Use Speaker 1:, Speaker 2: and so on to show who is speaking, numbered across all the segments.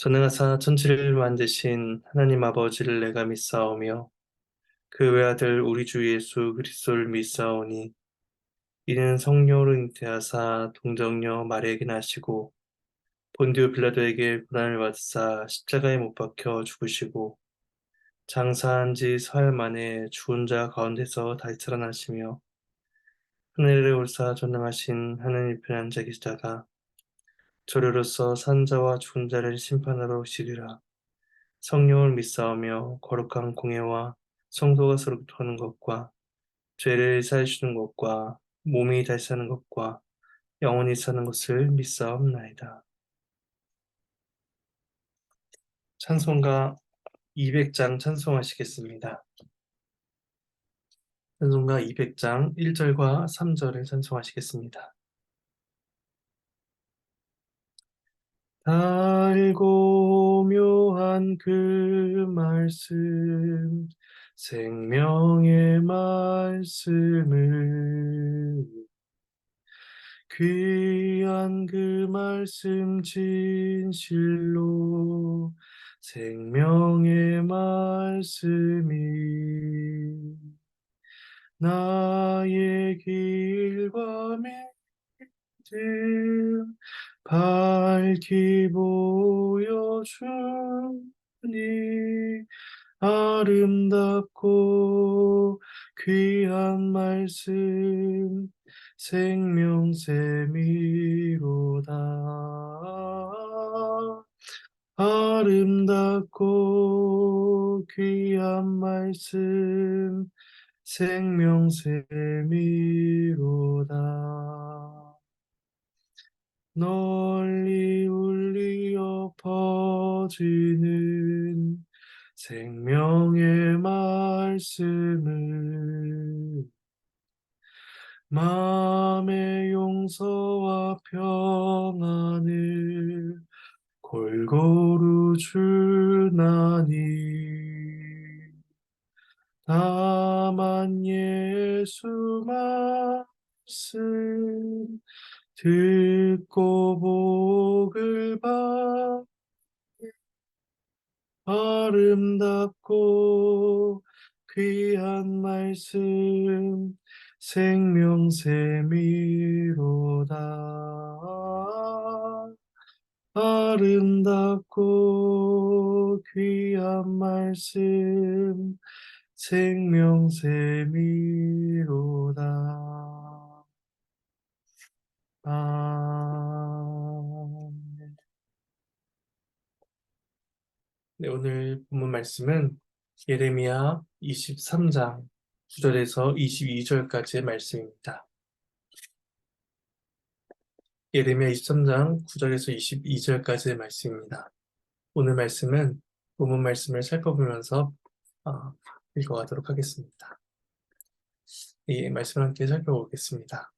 Speaker 1: 전능하사 천지를 만드신 하나님 아버지를 내가 믿사오며 그 외아들 우리 주 예수 그리스도를 믿사오니 이는 성령으로 잉태하사 동정녀 마리아에게 나시고 본디오 빌라도에게 고난을 받으사 십자가에 못 박혀 죽으시고 장사한 지 사흘 만에 죽은 자 가운데서 다시 살아나시며 하늘에 올사 전능하신 하느님 편에 앉아 계시다가 저리로서 산 자와 죽은 자를 심판하러 오시리라. 성령을 믿사오며 거룩한 공예와 성도가 서로 교통하는 것과 죄를 사해주는 것과 몸이 다시 사는 것과 영원히 사는 것을 믿사옵나이다. 찬송가 200장 찬송하시겠습니다. 찬송가 200장 1절과 3절을 찬송하시겠습니다. 달고 묘한 그 말씀 생명의 말씀을 귀한 그 말씀 진실로 생명의 말씀이 나의 길과 믿음 밝히 보여주니 아름답고 귀한 말씀 생명샘이로다. 아름답고 귀한 말씀 생명샘이로다. 널리 울리어 퍼지는 생명의 말씀을 마음의 용서와 평안을 골고루 주나니 다만 예수 말씀 듣고 복을 받 아름답고 귀한 말씀 생명샘이로다. 아름답고 귀한 말씀 생명샘이로다. 아멘. 네, 오늘 본문 말씀은 예레미야 23장 9절에서 22절까지의 말씀입니다. 예레미야 23장 9절에서 22절까지의 말씀입니다. 오늘 말씀은 본문 말씀을 살펴보면서 읽어가도록 하겠습니다. 이 말씀을 함께 살펴보겠습니다.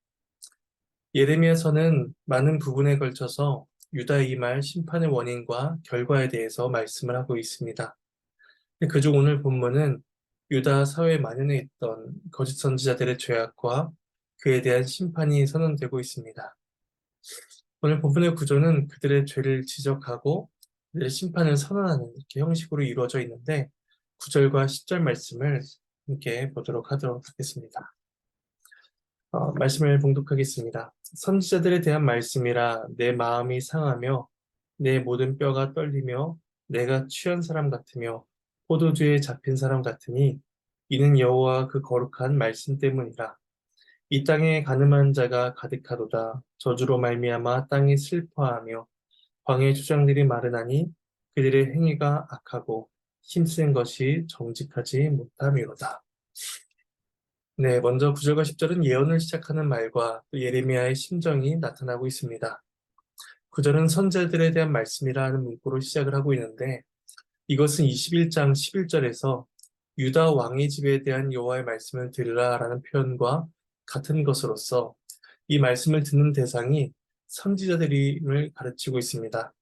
Speaker 1: 예레미야서는 많은 부분에 걸쳐서 유다의 이 말 심판의 원인과 결과에 대해서 말씀을 하고 있습니다. 그중 오늘 본문은 유다 사회에 만연해 있던 거짓 선지자들의 죄악과 그에 대한 심판이 선언되고 있습니다. 오늘 본문의 구조는 그들의 죄를 지적하고 그들의 심판을 선언하는 이렇게 형식으로 이루어져 있는데 9절과 10절 말씀을 함께 보도록 하겠습니다. 말씀을 봉독하겠습니다. 선지자들에 대한 말씀이라 내 마음이 상하며 내 모든 뼈가 떨리며 내가 취한 사람 같으며 포도주에 잡힌 사람 같으니 이는 여호와 그 거룩한 말씀 때문이라. 이 땅에 가늠한 자가 가득하도다. 저주로 말미암아 땅이 슬퍼하며 광야의 주장들이 마르나니 그들의 행위가 악하고 힘센 것이 정직하지 못함이로다. 네, 먼저 9절과 10절은 예언을 시작하는 말과 또 예레미야의 심정이 나타나고 있습니다. 9절은 선지자들에 대한 말씀이라 하는 문구로 시작을 하고 있는데 이것은 21장 11절에서 유다 왕의 집에 대한 여호와의 말씀을 들으라라는 표현과 같은 것으로서 이 말씀을 듣는 대상이 선지자들임을 가르치고 있습니다.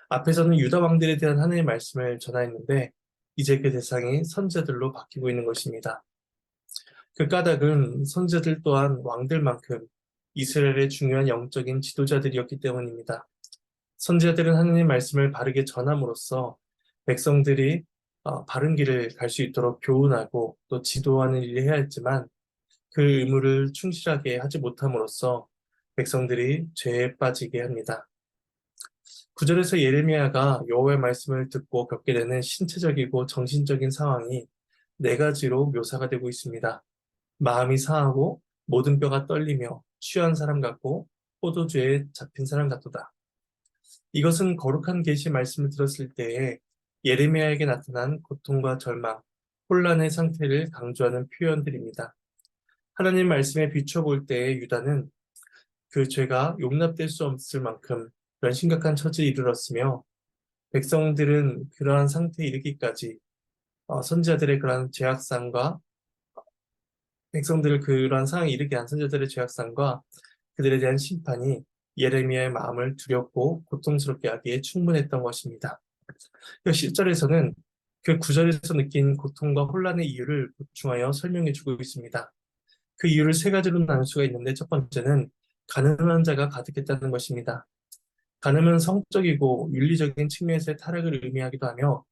Speaker 1: 앞에서는 유다 왕들에 대한 하나님의 말씀을 전하였는데 이제 그 대상이 선지자들로 바뀌고 있는 것입니다. 그 까닭은 선지자들 또한 왕들만큼 이스라엘의 중요한 영적인 지도자들이었기 때문입니다. 선지자들은 하나님 말씀을 바르게 전함으로써 백성들이 바른 길을 갈 수 있도록 교훈하고 또 지도하는 일을 해야 했지만 그 의무를 충실하게 하지 못함으로써 백성들이 죄에 빠지게 합니다. 9절에서 예레미야가 여호와의 말씀을 듣고 겪게 되는 신체적이고 정신적인 상황이 네 가지로 묘사가 되고 있습니다. 마음이 상하고 모든 뼈가 떨리며 취한 사람 같고 포도주에 잡힌 사람 같도다. 이것은 거룩한 계시 말씀을 들었을 때에 예레미야에게 나타난 고통과 절망, 혼란의 상태를 강조하는 표현들입니다. 하나님 말씀에 비춰볼 때에 유다는 그 죄가 용납될 수 없을 만큼 그런 심각한 처지에 이르렀으며 백성들은 그러한 상태에 이르기까지 선지자들의 그러한 죄악sam과 백성들을 그러한 상황에 이르게 한 선지자들의 죄악sam과 그들에 대한 심판이 예레미야의 마음을 두렵고 고통스럽게 하기에 충분했던 것입니다. 10절에서는 그 9절에서 느낀 고통과 혼란의 이유를 보충하여 설명해 주고 있습니다. 그 이유를 세 가지로 나눌 수가 있는데 첫 번째는 가늠한 자가 가득했다는 것입니다. 가늠은 성적이고 윤리적인 측면에서의 타락을 의미하기도 하며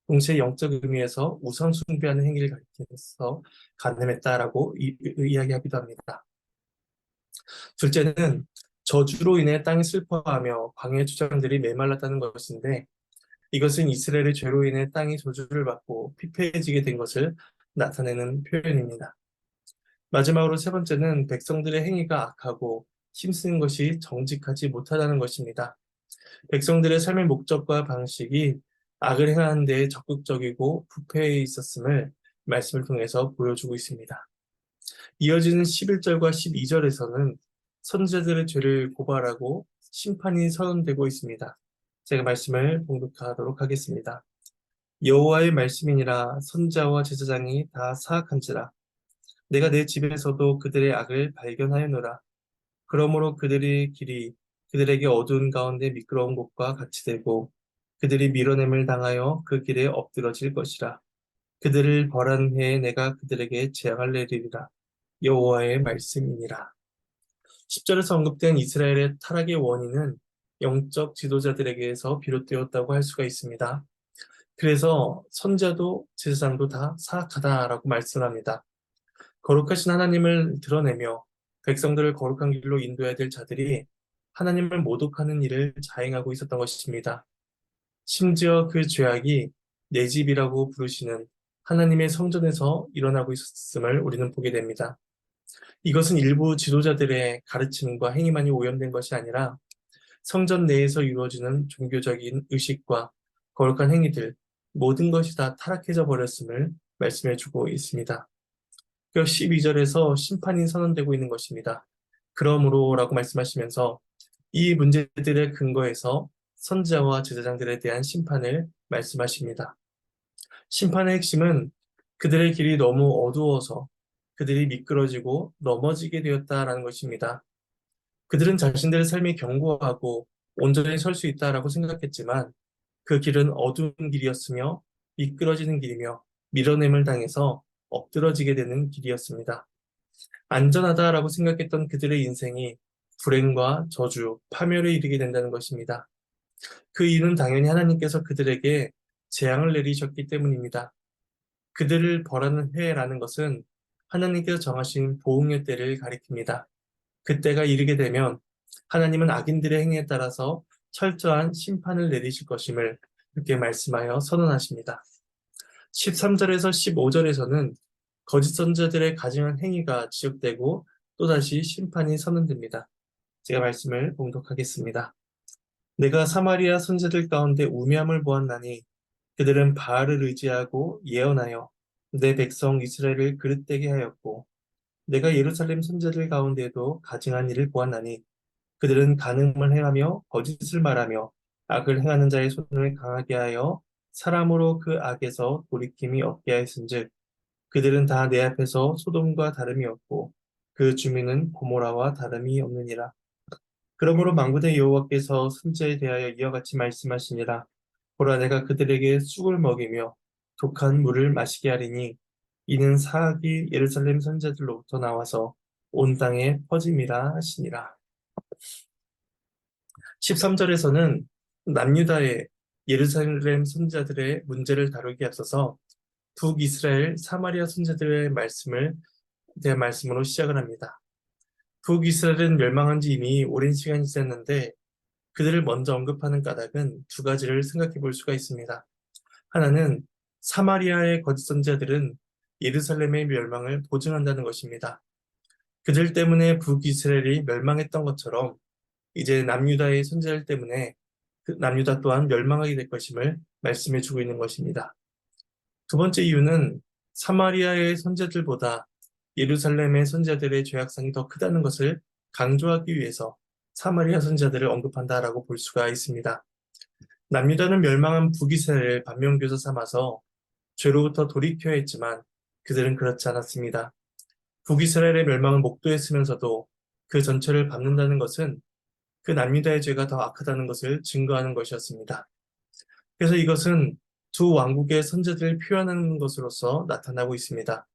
Speaker 1: 동시에 영적 의미에서 우상 숭배하는 행위를 가리켜서 가늠했다라고 이야기하기도 합니다. 둘째는 저주로 인해 땅이 슬퍼하며 광야의 주장들이 메말랐다는 것인데 이것은 이스라엘의 죄로 인해 땅이 저주를 받고 피폐해지게 된 것을 나타내는 표현입니다. 마지막으로 세 번째는 백성들의 행위가 악하고 힘쓰는 것이 정직하지 못하다는 것입니다. 백성들의 삶의 목적과 방식이 악을 행하는 데 적극적이고 부패해 있었음을 말씀을 통해서 보여주고 있습니다. 이어지는 11절과 12절에서는 선지자들의 죄를 고발하고 심판이 선언되고 있습니다. 제가 말씀을 봉독하도록 하겠습니다. 여호와의 말씀이니라 선지자와 제사장이 다 사악한지라 내가 내 집에서도 그들의 악을 발견하였노라. 그러므로 그들의 길이 그들에게 어두운 가운데 미끄러운 곳과 같이 되고 그들이 밀어냄을 당하여 그 길에 엎드러질 것이라. 그들을 벌한 해에 내가 그들에게 재앙을 내리리라. 여호와의 말씀이니라. 10절에서 언급된 이스라엘의 타락의 원인은 영적 지도자들에게서 비롯되었다고 할 수가 있습니다. 그래서 선자도 제사장도 다 사악하다라고 말씀합니다. 거룩하신 하나님을 드러내며 백성들을 거룩한 길로 인도해야 될 자들이 하나님을 모독하는 일을 자행하고 있었던 것입니다. 심지어 그 죄악이 내 집이라고 부르시는 하나님의 성전에서 일어나고 있었음을 우리는 보게 됩니다. 이것은 일부 지도자들의 가르침과 행위만이 오염된 것이 아니라 성전 내에서 이루어지는 종교적인 의식과 거룩한 행위들, 모든 것이 다 타락해져 버렸음을 말씀해 주고 있습니다. 12절에서 심판이 선언되고 있는 것입니다. 그러므로라고 말씀하시면서 이 문제들의 근거에서 선지자와 제사장들에 대한 심판을 말씀하십니다. 심판의 핵심은 그들의 길이 너무 어두워서 그들이 미끄러지고 넘어지게 되었다라는 것입니다. 그들은 자신들의 삶이 견고하고 온전히 설 수 있다라고 생각했지만 그 길은 어두운 길이었으며 미끄러지는 길이며 밀어냄을 당해서 엎드러지게 되는 길이었습니다. 안전하다라고 생각했던 그들의 인생이 불행과 저주, 파멸에 이르게 된다는 것입니다. 그 이유는 당연히 하나님께서 그들에게 재앙을 내리셨기 때문입니다. 그들을 벌하는 해라는 것은 하나님께서 정하신 보응의 때를 가리킵니다. 그때가 이르게 되면 하나님은 악인들의 행위에 따라서 철저한 심판을 내리실 것임을 그렇게 말씀하여 선언하십니다. 13절에서 15절에서는 거짓 선지자들의 가증한 행위가 지적되고 또다시 심판이 선언됩니다. 제가 말씀을 봉독하겠습니다. 내가 사마리아 선지자들 가운데 우매함을 보았나니 그들은 바알을 의지하고 예언하여 내 백성 이스라엘을 그릇되게 하였고 내가 예루살렘 선지자들 가운데에도 가증한 일을 보았나니 그들은 간음을 행하며 거짓을 말하며 악을 행하는 자의 손을 강하게 하여 사람으로 그 악에서 돌이킴이 없게 하였은즉 그들은 다 내 앞에서 소돔과 다름이 없고 그 주민은 고모라와 다름이 없느니라. 그러므로 만군의 여호와께서 선지자에 대하여 이와 같이 말씀하시니라. 보라 내가 그들에게 쑥을 먹이며 독한 물을 마시게 하리니 이는 사악이 예루살렘 선지자들로부터 나와서 온 땅에 퍼짐이라 하시니라. 13절에서는 남유다의 예루살렘 선지자들의 문제를 다루기에 앞서서 북이스라엘 사마리아 선지자들의 말씀을 대한 말씀으로 시작을 합니다. 북이스라엘은 멸망한 지 이미 오랜 시간이 지났는데 그들을 먼저 언급하는 까닭은 두 가지를 생각해 볼 수가 있습니다. 하나는 사마리아의 거짓 선지자들은 예루살렘의 멸망을 보증한다는 것입니다. 그들 때문에 북이스라엘이 멸망했던 것처럼 이제 남유다의 선지자들 때문에 그 남유다 또한 멸망하게 될 것임을 말씀해 주고 있는 것입니다. 두 번째 이유는 사마리아의 선지자들보다 예루살렘의 선지자들의 죄악상이 더 크다는 것을 강조하기 위해서 사마리아 선지자들을 언급한다라고 볼 수가 있습니다. 남유다는 멸망한 북이스라엘을 반면교사 삼아서 죄로부터 돌이켜야 했지만 그들은 그렇지 않았습니다. 북이스라엘의 멸망을 목도했으면서도 그 전체를 밟는다는 것은 그 남유다의 죄가 더 악하다는 것을 증거하는 것이었습니다. 그래서 이것은 두 왕국의 선지자들을 표현하는 것으로서 나타나고 있습니다.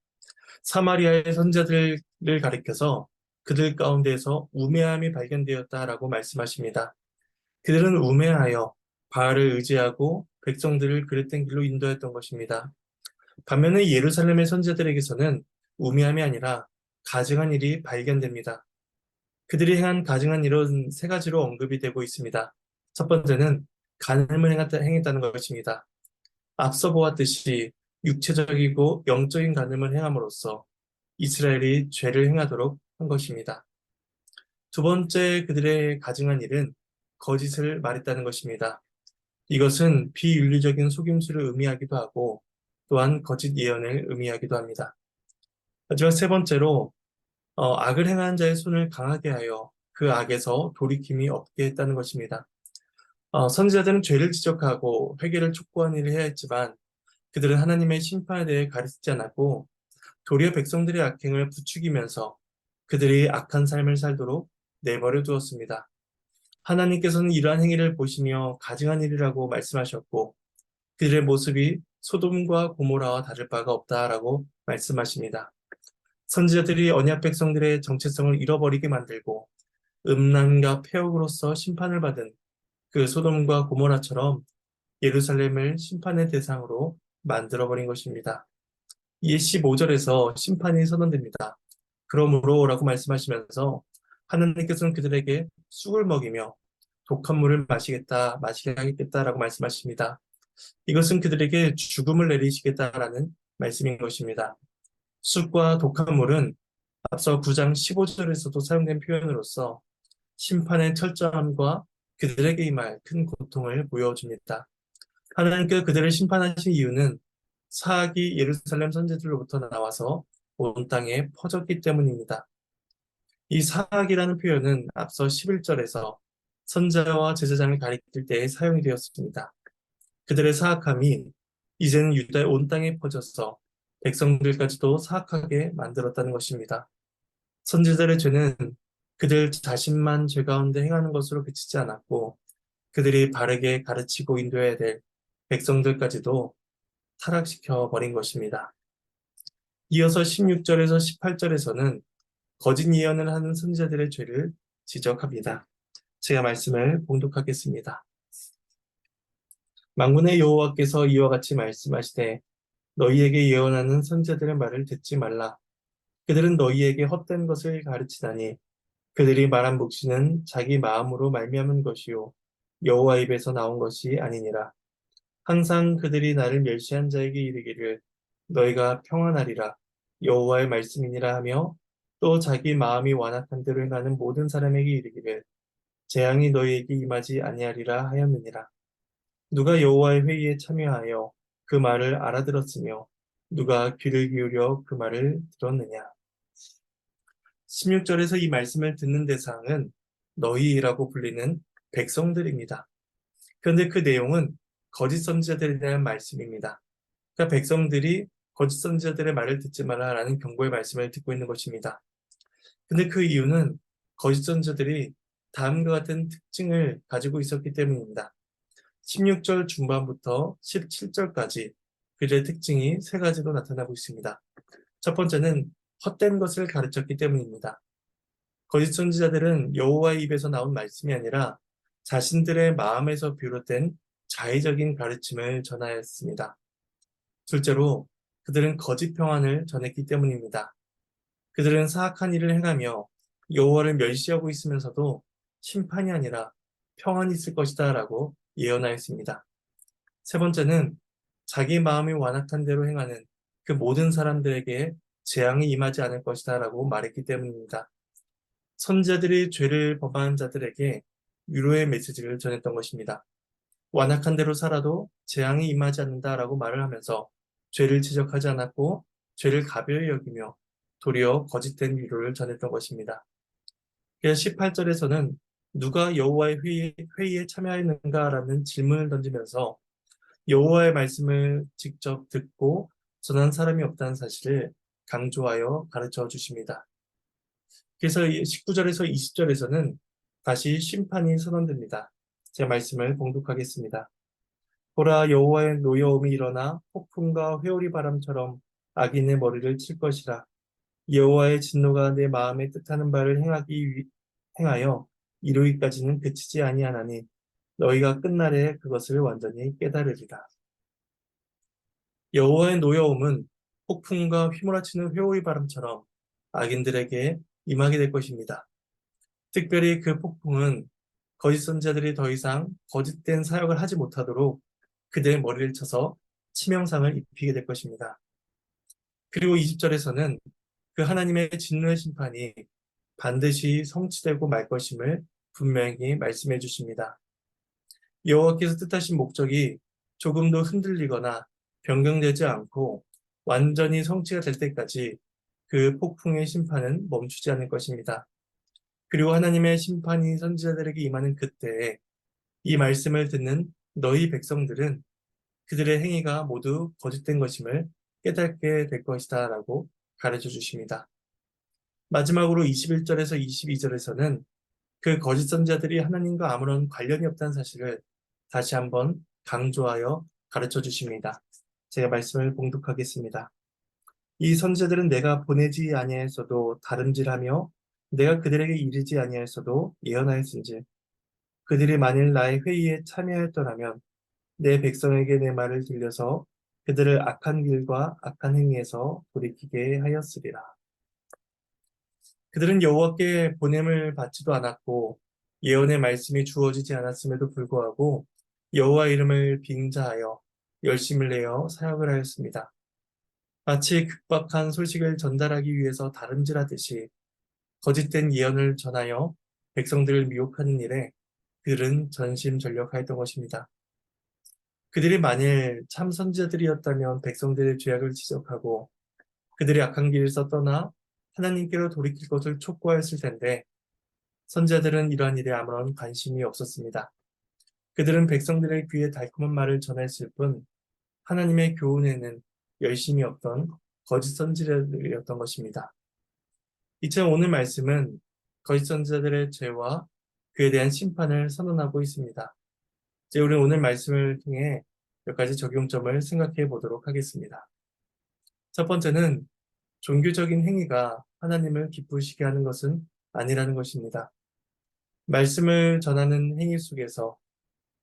Speaker 1: 사마리아의 선지자들을 가리켜서 그들 가운데에서 우매함이 발견되었다라고 말씀하십니다. 그들은 우매하여 바알을 의지하고 백성들을 그릇된 길로 인도했던 것입니다. 반면에 예루살렘의 선지자들에게서는 우매함이 아니라 가증한 일이 발견됩니다. 그들이 행한 가증한 일은 세 가지로 언급이 되고 있습니다. 첫 번째는 간음을 행했다는 것입니다. 앞서 보았듯이 육체적이고 영적인 간음을 행함으로써 이스라엘이 죄를 행하도록 한 것입니다. 두 번째 그들의 가증한 일은 거짓을 말했다는 것입니다. 이것은 비윤리적인 속임수를 의미하기도 하고 또한 거짓 예언을 의미하기도 합니다. 하지만 세 번째로 악을 행하는 자의 손을 강하게 하여 그 악에서 돌이킴이 없게 했다는 것입니다. 선지자들은 죄를 지적하고 회개를 촉구하는 일을 해야 했지만 그들은 하나님의 심판에 대해 가르치지 않았고 도리어 백성들의 악행을 부추기면서 그들이 악한 삶을 살도록 내버려 두었습니다. 하나님께서는 이러한 행위를 보시며 가증한 일이라고 말씀하셨고 그들의 모습이 소돔과 고모라와 다를 바가 없다라고 말씀하십니다. 선지자들이 언약 백성들의 정체성을 잃어버리게 만들고 음란과 폐역으로서 심판을 받은 그 소돔과 고모라처럼 예루살렘을 심판의 대상으로 만들어버린 것입니다. 이에 15절에서 심판이 선언됩니다. 그러므로 라고 말씀하시면서 하나님께서는 그들에게 쑥을 먹이며 독한 물을 마시게 하겠다라고 말씀하십니다. 이것은 그들에게 죽음을 내리시겠다라는 말씀인 것입니다. 쑥과 독한 물은 앞서 9장 15절에서도 사용된 표현으로서 심판의 철저함과 그들에게 임할 큰 고통을 보여줍니다. 하나님께서 그들을 심판하신 이유는 사악이 예루살렘 선지자들로부터 나와서 온 땅에 퍼졌기 때문입니다. 이 사악이라는 표현은 앞서 11절에서 선자와 제사장을 가리킬 때에 사용이 되었습니다. 그들의 사악함이 이제는 유다의 온 땅에 퍼져서 백성들까지도 사악하게 만들었다는 것입니다. 선지자들의 죄는 그들 자신만 죄 가운데 행하는 것으로 그치지 않았고 그들이 바르게 가르치고 인도해야 될 백성들까지도 타락시켜 버린 것입니다. 이어서 16절에서 18절에서는 거짓 예언을 하는 선지자들의 죄를 지적합니다. 제가 말씀을 봉독하겠습니다. 만군의 여호와께서 이와 같이 말씀하시되 너희에게 예언하는 선지자들의 말을 듣지 말라. 그들은 너희에게 헛된 것을 가르치다니 그들이 말한 묵시는 자기 마음으로 말미암은 것이요 여호와 입에서 나온 것이 아니니라. 항상 그들이 나를 멸시한 자에게 이르기를 너희가 평안하리라 여호와의 말씀이니라 하며 또 자기 마음이 완악한 대로 행하는 모든 사람에게 이르기를 재앙이 너희에게 임하지 아니하리라 하였느니라. 누가 여호와의 회의에 참여하여 그 말을 알아들었으며 누가 귀를 기울여 그 말을 들었느냐. 16절에서 이 말씀을 듣는 대상은 너희라고 불리는 백성들입니다. 그런데 그 내용은 거짓 선지자들에 대한 말씀입니다. 그러니까 백성들이 거짓 선지자들의 말을 듣지 마라라는 경고의 말씀을 듣고 있는 것입니다. 근데 그 이유는 거짓 선지자들이 다음과 같은 특징을 가지고 있었기 때문입니다. 16절 중반부터 17절까지 그들의 특징이 세 가지로 나타나고 있습니다. 첫 번째는 헛된 것을 가르쳤기 때문입니다. 거짓 선지자들은 여호와의 입에서 나온 말씀이 아니라 자신들의 마음에서 비롯된 자의적인 가르침을 전하였습니다. 둘째로 그들은 거짓 평안을 전했기 때문입니다. 그들은 사악한 일을 행하며 여호와를 멸시하고 있으면서도 심판이 아니라 평안이 있을 것이다 라고 예언하였습니다. 세 번째는 자기 마음이 완악한 대로 행하는 그 모든 사람들에게 재앙이 임하지 않을 것이다 라고 말했기 때문입니다. 선지자들이 죄를 범한 자들에게 위로의 메시지를 전했던 것입니다. 완악한 대로 살아도 재앙이 임하지 않는다라고 말을 하면서 죄를 지적하지 않았고 죄를 가벼이 여기며 도리어 거짓된 위로를 전했던 것입니다. 그래서 18절에서는 누가 여호와의 회의에 참여했는가라는 질문을 던지면서 여호와의 말씀을 직접 듣고 전한 사람이 없다는 사실을 강조하여 가르쳐 주십니다. 그래서 19절에서 20절에서는 다시 심판이 선언됩니다. 제 말씀을 봉독하겠습니다. 보라, 여호와의 노여움이 일어나 폭풍과 회오리 바람처럼 악인의 머리를 칠 것이라. 여호와의 진노가 내 마음에 뜻하는 바를 행하여 이루기까지는 그치지 아니하나니 너희가 끝날에 그것을 완전히 깨달으리라. 여호와의 노여움은 폭풍과 휘몰아치는 회오리 바람처럼 악인들에게 임하게 될 것입니다. 특별히 그 폭풍은 거짓 선지자들이 더 이상 거짓된 사역을 하지 못하도록 그들의 머리를 쳐서 치명상을 입히게 될 것입니다. 그리고 20절에서는 그 하나님의 진노의 심판이 반드시 성취되고 말 것임을 분명히 말씀해 주십니다. 여호와께서 뜻하신 목적이 조금도 흔들리거나 변경되지 않고 완전히 성취가 될 때까지 그 폭풍의 심판은 멈추지 않을 것입니다. 그리고 하나님의 심판이 선지자들에게 임하는 그때에 이 말씀을 듣는 너희 백성들은 그들의 행위가 모두 거짓된 것임을 깨닫게 될 것이다 라고 가르쳐 주십니다. 마지막으로 21절에서 22절에서는 그 거짓 선지자들이 하나님과 아무런 관련이 없다는 사실을 다시 한번 강조하여 가르쳐 주십니다. 제가 말씀을 봉독하겠습니다. 이 선지자들은 내가 보내지 아니하였어도 다름질하며 내가 그들에게 이르지 아니하였어도 예언하였은지 그들이 만일 나의 회의에 참여하였더라면 내 백성에게 내 말을 들려서 그들을 악한 길과 악한 행위에서 돌이키게 하였으리라. 그들은 여호와께 보냄을 받지도 않았고 예언의 말씀이 주어지지 않았음에도 불구하고 여호와 이름을 빙자하여 열심을 내어 사역을 하였습니다. 마치 급박한 소식을 전달하기 위해서 다름질하듯이 거짓된 예언을 전하여 백성들을 미혹하는 일에 그들은 전심전력하였던 것입니다. 그들이 만일 참 선지자들이었다면 백성들의 죄악을 지적하고 그들이 악한 길에서 떠나 하나님께로 돌이킬 것을 촉구하였을 텐데 선지자들은 이러한 일에 아무런 관심이 없었습니다. 그들은 백성들의 귀에 달콤한 말을 전했을 뿐 하나님의 교훈에는 열심이 없던 거짓 선지자들이었던 것입니다. 이처럼 오늘 말씀은 거짓 선지자들의 죄와 그에 대한 심판을 선언하고 있습니다. 이제 우리는 오늘 말씀을 통해 몇 가지 적용점을 생각해 보도록 하겠습니다. 첫 번째는 종교적인 행위가 하나님을 기쁘시게 하는 것은 아니라는 것입니다. 말씀을 전하는 행위 속에서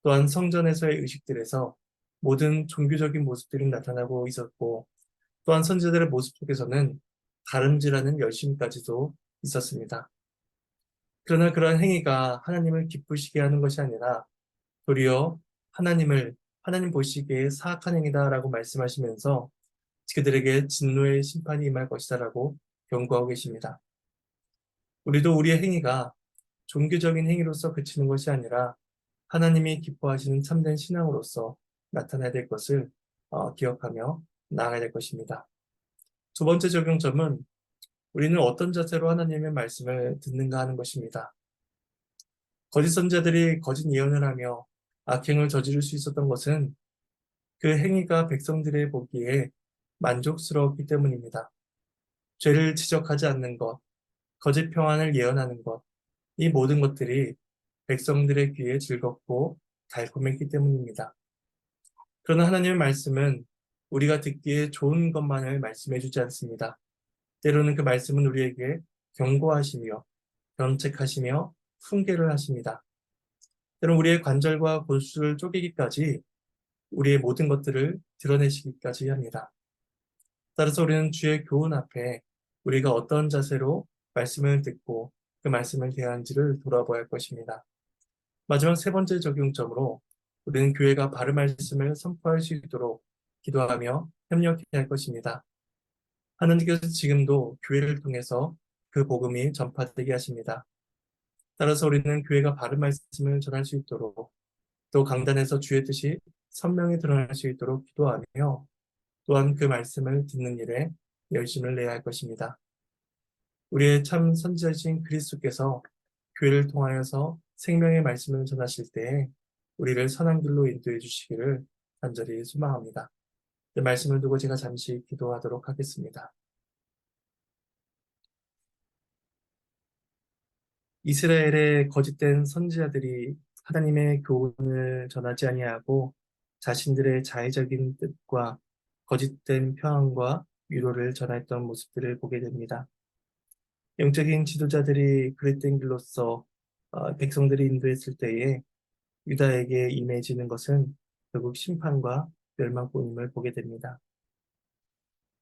Speaker 1: 또한 성전에서의 의식들에서 모든 종교적인 모습들이 나타나고 있었고 또한 선지자들의 모습 속에서는 다름질하는 열심까지도 있었습니다. 그러나 그러한 행위가 하나님을 기쁘시게 하는 것이 아니라 도리어 하나님 보시기에 사악한 행위다라고 말씀하시면서 그들에게 진노의 심판이 임할 것이다라고 경고하고 계십니다. 우리도 우리의 행위가 종교적인 행위로서 그치는 것이 아니라 하나님이 기뻐하시는 참된 신앙으로서 나타나야 될 것을 기억하며 나아가야 될 것입니다. 두 번째 적용점은 우리는 어떤 자세로 하나님의 말씀을 듣는가 하는 것입니다. 거짓 선지자들이 거짓 예언을 하며 악행을 저지를 수 있었던 것은 그 행위가 백성들의 보기에 만족스러웠기 때문입니다. 죄를 지적하지 않는 것, 거짓 평안을 예언하는 것, 이 모든 것들이 백성들의 귀에 즐겁고 달콤했기 때문입니다. 그러나 하나님의 말씀은 우리가 듣기에 좋은 것만을 말씀해 주지 않습니다. 때로는 그 말씀은 우리에게 경고하시며, 경책하시며, 훈계를 하십니다. 때론 우리의 관절과 골수를 쪼개기까지 우리의 모든 것들을 드러내시기까지 합니다. 따라서 우리는 주의 교훈 앞에 우리가 어떤 자세로 말씀을 듣고 그 말씀을 대하는지를 돌아보아야 할 것입니다. 마지막 세 번째 적용점으로 우리는 교회가 바른 말씀을 선포할 수 있도록 기도하며 협력해야 할 것입니다. 하나님께서 지금도 교회를 통해서 그 복음이 전파되게 하십니다. 따라서 우리는 교회가 바른 말씀을 전할 수 있도록 또 강단에서 주의 뜻이 선명히 드러날 수 있도록 기도하며 또한 그 말씀을 듣는 일에 열심을 내야 할 것입니다. 우리의 참 선지자이신 그리스도께서 교회를 통하여서 생명의 말씀을 전하실 때에 우리를 선한 길로 인도해 주시기를 간절히 소망합니다. 이 말씀을 두고 제가 잠시 기도하도록 하겠습니다. 이스라엘의 거짓된 선지자들이 하나님의 교훈을 전하지 아니하고 자신들의 자의적인 뜻과 거짓된 평안과 위로를 전했던 모습들을 보게 됩니다. 영적인 지도자들이 그릇된 길로서 백성들이 인도했을 때에 유다에게 임해지는 것은 결국 심판과 멸망뿐임을 보게 됩니다.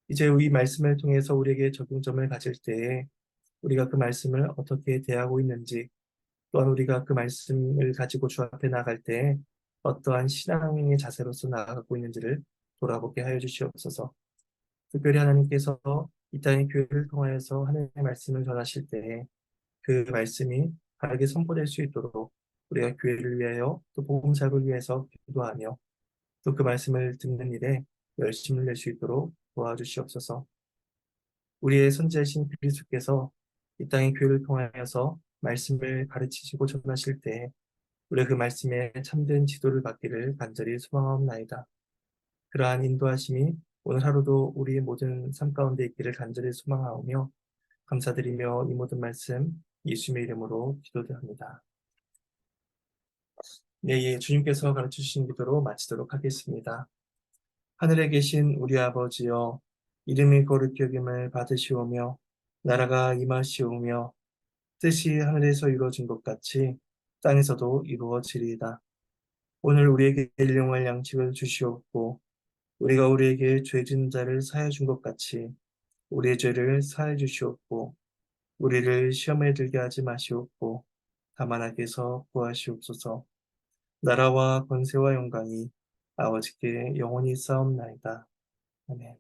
Speaker 1: 이제 이 말씀을 통해서 우리에게 적용점을 가질 때에 우리가 그 말씀을 어떻게 대하고 있는지 또한 우리가 그 말씀을 가지고 주 앞에 나갈 때 어떠한 신앙의 자세로서 나아가고 있는지를 돌아보게 하여 주시옵소서. 특별히 하나님께서 이 땅의 교회를 통하여서 하나님의 말씀을 전하실 때 그 말씀이 바르게 선포될 수 있도록 우리가 교회를 위하여 또 복음 사역을 위해서 기도하며 또 그 말씀을 듣는 일에 열심을 낼 수 있도록 도와주시옵소서. 우리의 선지자신 그리스도께서 이 땅의 교회를 통하여서 말씀을 가르치시고 전하실 때 우리가 그 말씀에 참된 지도를 받기를 간절히 소망하옵나이다. 그러한 인도하심이 오늘 하루도 우리의 모든 삶 가운데 있기를 간절히 소망하오며 감사드리며 이 모든 말씀 예수님의 이름으로 기도드립니다. 네, 예, 주님께서 가르쳐주신 기도로 마치도록 하겠습니다. 하늘에 계신 우리 아버지여, 이름이 거룩히 여김을 받으시오며 나라가 임하시오며 뜻이 하늘에서 이루어진 것 같이 땅에서도 이루어지리이다. 오늘 우리에게 일용할 양식을 주시옵고 우리가 우리에게 죄 진 자를 사하여 준 것 같이 우리의 죄를 사하여 주시옵고 우리를 시험에 들게 하지 마시옵고 다만 악에서 구하시옵소서. 나라와 권세와 영광이 아버지께 영원히 싸움나이다. 아멘.